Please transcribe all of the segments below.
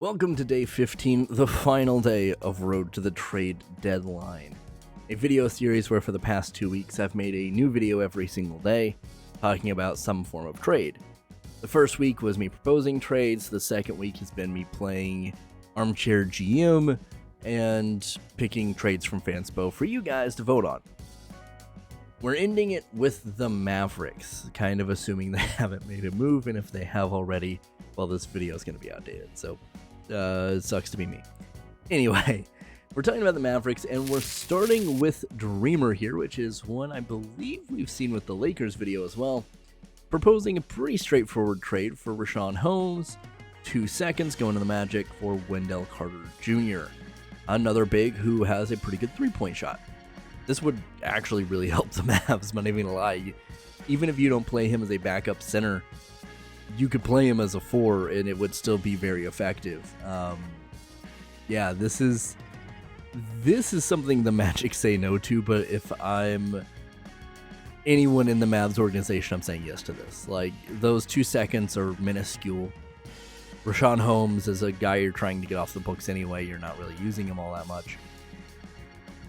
Welcome to day 15, the final day of Road to the Trade Deadline, a video series where for the past 2 weeks I've made a new video every single day talking about some form of trade. The first week was me proposing trades, the second week has been me playing Armchair GM and picking trades from Fanspo for you guys to vote on. We're ending it with the Mavericks, kind of assuming they haven't made a move, and if they have already, well, this video is going to be outdated, so it sucks to be me. Anyway, we're talking about the Mavericks, and we're starting with Dreamer here, which is one I believe we've seen with the Lakers video as well, proposing a pretty straightforward trade for Richaun Holmes, 2 seconds going to the Magic for Wendell Carter Jr., another big who has a pretty good three-point shot. This would actually really help the Mavs, I'm not even gonna lie. Even if you don't play him as a backup center, you could play him as a 4 and it would still be very effective. Yeah, this is something the Magic say no to, but if I'm anyone in the Mavs organization, I'm saying yes to this. Like, those 2 seconds are minuscule. Richaun Holmes is a guy you're trying to get off the books anyway. You're not really using him all that much.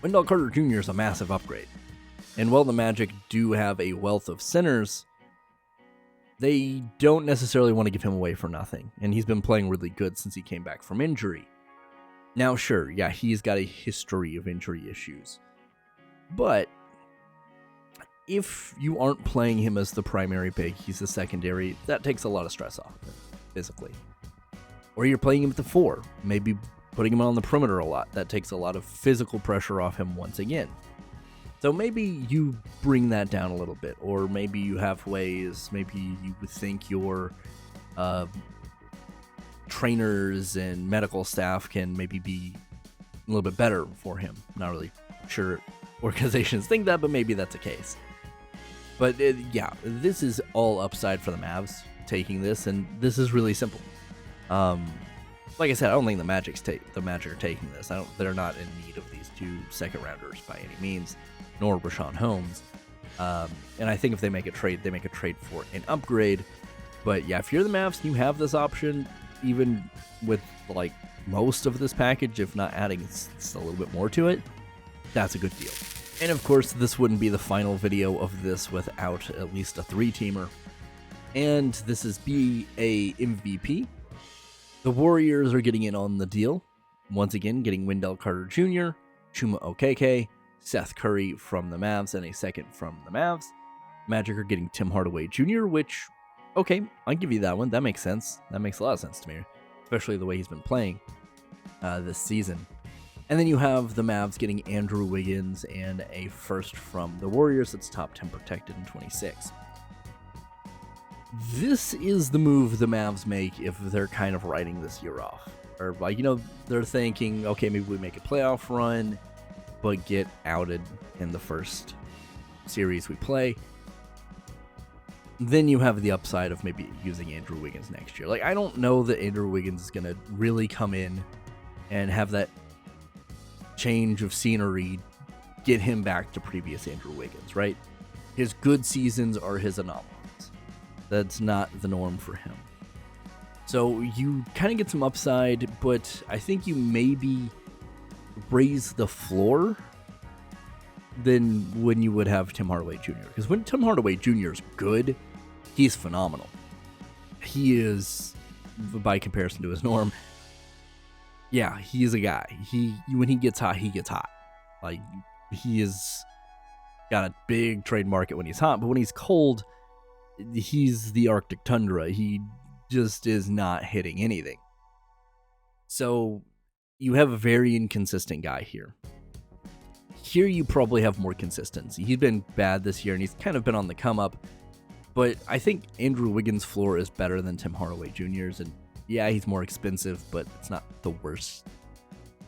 Wendell Carter Jr. is a massive upgrade. And while the Magic do have a wealth of centers, they don't necessarily want to give him away for nothing, and he's been playing really good since he came back from injury. Now, sure, yeah, he's got a history of injury issues, but if you aren't playing him as the primary big, he's the secondary, that takes a lot of stress off him, physically. Or you're playing him at the 4, maybe putting him on the perimeter a lot, that takes a lot of physical pressure off him once again. So maybe you bring that down a little bit, or maybe you have ways, maybe you would think your trainers and medical staff can maybe be a little bit better for him. Not really sure organizations think that, but maybe that's the case. But yeah, this is all upside for the Mavs taking this, and this is really simple. Like I said, I don't think the Magic are taking this. They're not in need of these 2 second rounders by any means, nor Richaun Holmes. And I think if they make a trade, they make a trade for an upgrade. But yeah, if you're the Mavs, you have this option, even with like most of this package, if not adding just a little bit more to it, that's a good deal. And of course, this wouldn't be the final video of this without at least a 3-teamer. And this is BA MVP. The Warriors are getting in on the deal. Once again, getting Wendell Carter Jr., Chuma Okeke, Seth Curry from the Mavs, and a second from the Mavs. Magic are getting Tim Hardaway Jr., which, okay, I'll give you that one. That makes sense. That makes a lot of sense to me, especially the way he's been playing this season. And then you have the Mavs getting Andrew Wiggins and a first from the Warriors that's top 10 protected in 26. This is the move the Mavs make if they're kind of writing this year off. Or, like, you know, they're thinking, okay, maybe we make a playoff run, but get outed in the first series we play. Then you have the upside of maybe using Andrew Wiggins next year. Like, I don't know that Andrew Wiggins is going to really come in and have that change of scenery get him back to previous Andrew Wiggins, right? His good seasons are his anomalies. That's not the norm for him. So you kind of get some upside, but I think you maybe raise the floor than when you would have Tim Hardaway Jr. Because when Tim Hardaway Jr. is good, he's phenomenal. He is, by comparison to his norm, yeah, he is a guy. When he gets hot, he gets hot. Like, he is got a big trade market when he's hot, but when he's cold, he's the Arctic tundra. He just is not hitting anything. So you have a very inconsistent guy here. Here you probably have more consistency. He's been bad this year, and he's kind of been on the come up. But I think Andrew Wiggins' floor is better than Tim Hardaway Jr.'s. And yeah, he's more expensive, but it's not the worst.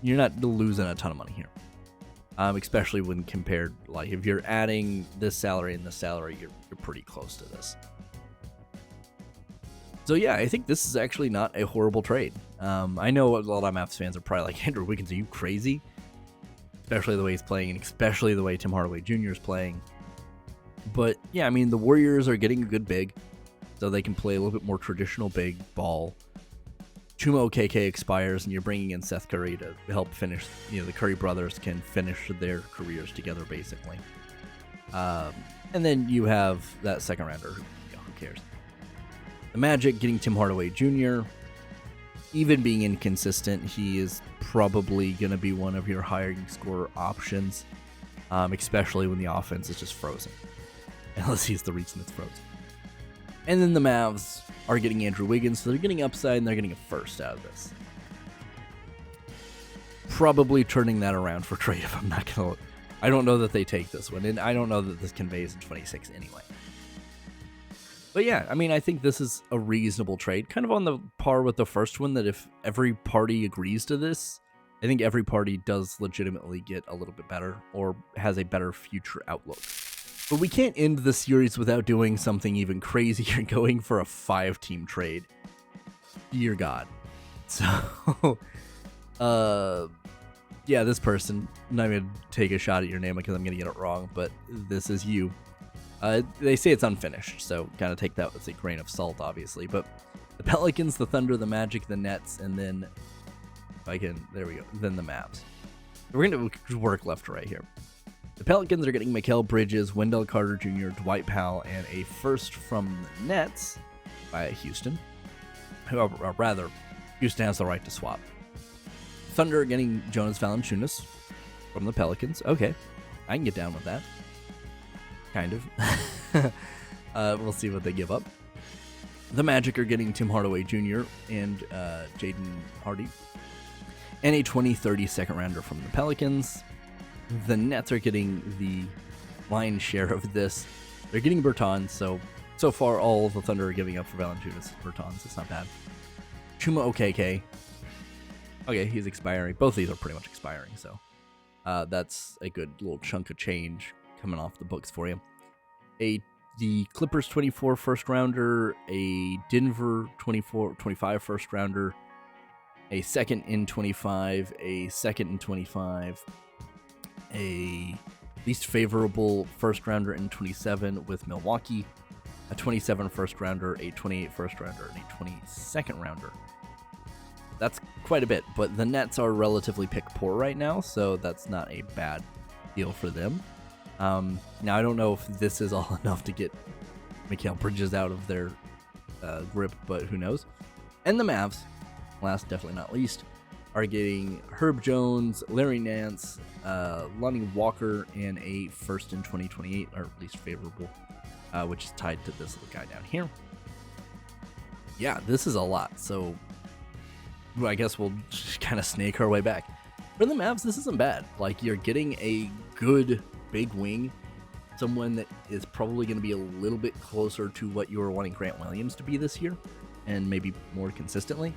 You're not losing a ton of money here. Especially when compared, like, if you're adding this salary and this salary, you're pretty close to this. So yeah, I think this is actually not a horrible trade. I know a lot of Mavs fans are probably like, Andrew Wiggins, are you crazy? Especially the way he's playing, and especially the way Tim Hardaway Jr. is playing. But yeah, I mean, the Warriors are getting a good big, so they can play a little bit more traditional big ball. Chuma Okeke expires, and you're bringing in Seth Curry to help finish. The Curry brothers can finish their careers together, basically. And then you have that second rounder. Who cares? The Magic getting Tim Hardaway Jr. Even being inconsistent, he is probably going to be one of your higher scorer options, especially when the offense is just frozen. Unless he's the reason it's frozen. And then the Mavs are getting Andrew Wiggins, so they're getting upside and they're getting a first out of this. Probably turning that around for trade if I'm not going to... I don't know that they take this one, and I don't know that this conveys in 26 anyway. But yeah, I mean, I think this is a reasonable trade, kind of on the par with the first one, that if every party agrees to this, I think every party does legitimately get a little bit better or has a better future outlook. But we can't end the series without doing something even crazier, going for a 5-team trade. Dear God. So, yeah, this person, I'm not going to take a shot at your name because I'm going to get it wrong, but this is you. They say it's unfinished, so kind of take that with a grain of salt, obviously. But the Pelicans, the Thunder, the Magic, the Nets, and then, there we go, then the Mavs. We're going to work left to right here. The Pelicans are getting Mikal Bridges, Wendell Carter Jr., Dwight Powell, and a first from the Nets by Houston. Or rather, Houston has the right to swap. Thunder getting Jonas Valanciunas from the Pelicans. Okay, I can get down with that. Kind of. We'll see what they give up. The Magic are getting Tim Hardaway Jr. and Jaden Hardy. And a 2030 second rounder from the Pelicans. The Nets are getting the lion's share of this. They're getting Bertans, so far all the Thunder are giving up for Valanciunas is Bertans. It's not bad. Chuma Okeke. Okay, he's expiring. Both of these are pretty much expiring, so that's a good little chunk of change coming off the books for you. The Clippers 24 first rounder, a Denver 25 first rounder, a second in 25, a second in 25, a least favorable first rounder in 27 with Milwaukee, a 27 first rounder, a 28 first rounder, and a 22nd rounder. That's quite a bit, but the Nets are relatively pick poor right now, so that's not a bad deal for them. Now, I don't know if this is all enough to get Mikal Bridges out of their grip, but who knows. And the Mavs, last definitely not least, are getting Herb Jones, Larry Nance, Lonnie Walker, and a first in 2028, or at least favorable, which is tied to this little guy down here. Yeah, this is a lot, so I guess we'll just kind of snake our way back. For the Mavs, this isn't bad. Like, you're getting a good big wing, someone that is probably going to be a little bit closer to what you were wanting Grant Williams to be this year, and maybe more consistently.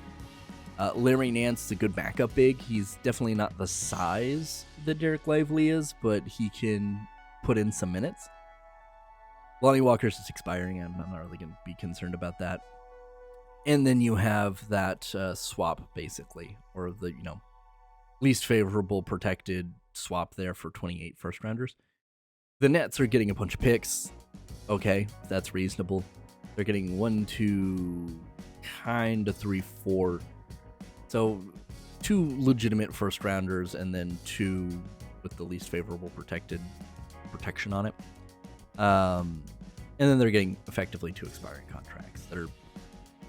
Larry Nance is a good backup big. He's definitely not the size that Derek Lively is, but he can put in some minutes. Lonnie Walker's just expiring. I'm not really going to be concerned about that. And then you have that swap, basically, or the least favorable protected swap there for 28 first rounders. The Nets are getting a bunch of picks. Okay, that's reasonable. They're getting 1, 2, kind of 3, 4. So 2 legitimate first rounders and then 2 with the least favorable protection on it. And then they're getting effectively 2 expiring contracts that are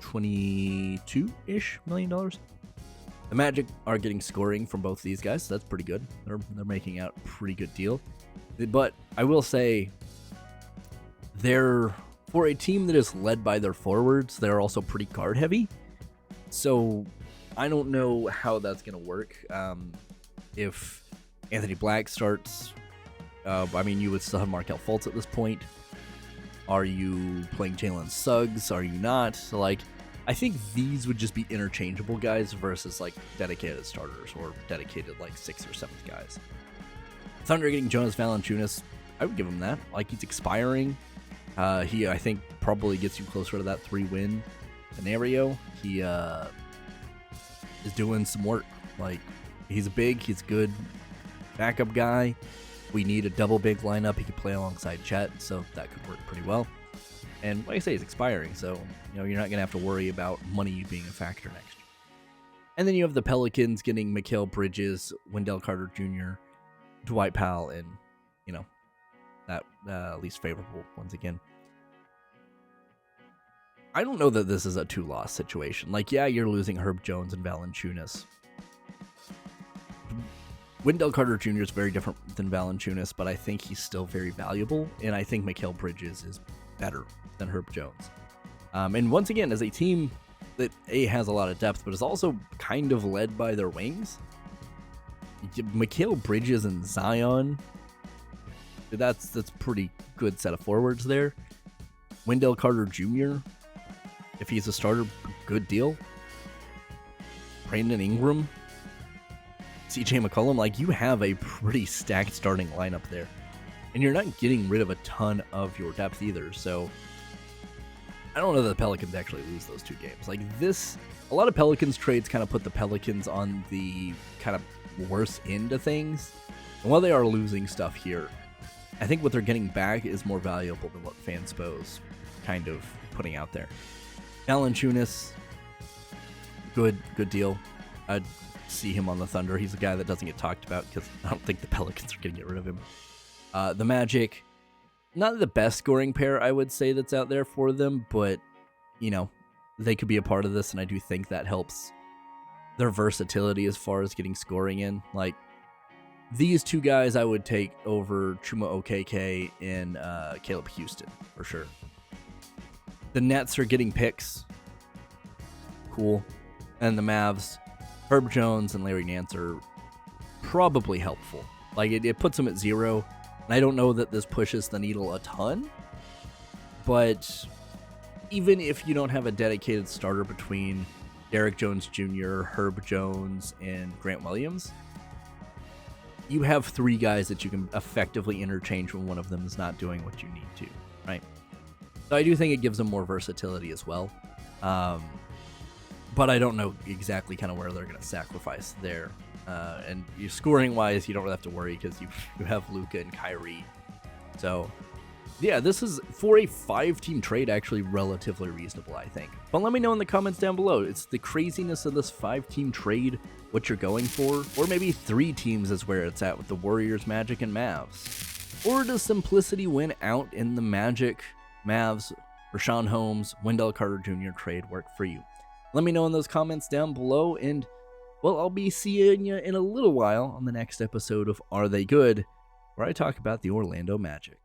$22-ish million. The Magic are getting scoring from both these guys, so that's pretty good. They're making out a pretty good deal. But I will say, for a team that is led by their forwards, they're also pretty guard heavy. So I don't know how that's going to work. If Anthony Black starts, you would still have Markelle Fultz at this point. Are you playing Jalen Suggs? Are you not? So, I think these would just be interchangeable guys versus dedicated starters or dedicated 6th or 7th guys. Thunder getting Jonas Valanciunas, I would give him that. He's expiring. He, I think, probably gets you closer to that 3-win scenario. He is doing some work. He's big, he's a good backup guy. We need a double big lineup. He could play alongside Chet, so that could work pretty well. And like I say, he's expiring, so you're not going to have to worry about money being a factor next year. And then you have the Pelicans getting Mikal Bridges, Wendell Carter Jr., Dwight Powell, and, that least favorable once again. I don't know that this is a 2-loss situation. Like, yeah, you're losing Herb Jones and Valanciunas. Wendell Carter Jr. is very different than Valanciunas, but I think he's still very valuable, and I think Mikal Bridges is better than Herb Jones. And once again, as a team that has a lot of depth, but is also kind of led by their wings, Mikal Bridges and Zion, that's pretty good set of forwards there. Wendell Carter Jr., if he's a starter, good deal. Brandon Ingram, CJ McCollum, like, you have a pretty stacked starting lineup there. And you're not getting rid of a ton of your depth either, so I don't know that the Pelicans actually lose those 2 games. Like, a lot of Pelicans trades kind of put the Pelicans on the kind of worse end of things. And while they are losing stuff here, I think what they're getting back is more valuable than what Fanspo's kind of putting out there. Valanciunas, good deal. I'd see him on the Thunder. He's a guy that doesn't get talked about because I don't think the Pelicans are going to get rid of him. The Magic, not the best scoring pair, I would say, that's out there for them, but, they could be a part of this, and I do think that helps their versatility as far as getting scoring in. Like, these 2 guys I would take over Chuma Okeke and Caleb Houston, for sure. The Nets are getting picks. Cool. And the Mavs, Herb Jones and Larry Nance are probably helpful. Like, it puts them at 0. And I don't know that this pushes the needle a ton. But even if you don't have a dedicated starter between Derrick Jones Jr., Herb Jones, and Grant Williams, you have 3 guys that you can effectively interchange when one of them is not doing what you need to, right? So I do think it gives them more versatility as well. But I don't know exactly kind of where they're going to sacrifice there. And scoring-wise, you don't really have to worry because you have Luka and Kyrie. So, yeah, this is, for a 5-team trade, actually relatively reasonable, I think. But let me know in the comments down below. It's the craziness of this 5-team trade, what you're going for, or maybe 3 teams is where it's at with the Warriors, Magic, and Mavs. Or does simplicity win out in the Magic, Mavs, Rashawn Holmes, Wendell Carter Jr. trade work for you? Let me know in those comments down below, and, well, I'll be seeing you in a little while on the next episode of Are They Good?, where I talk about the Orlando Magic.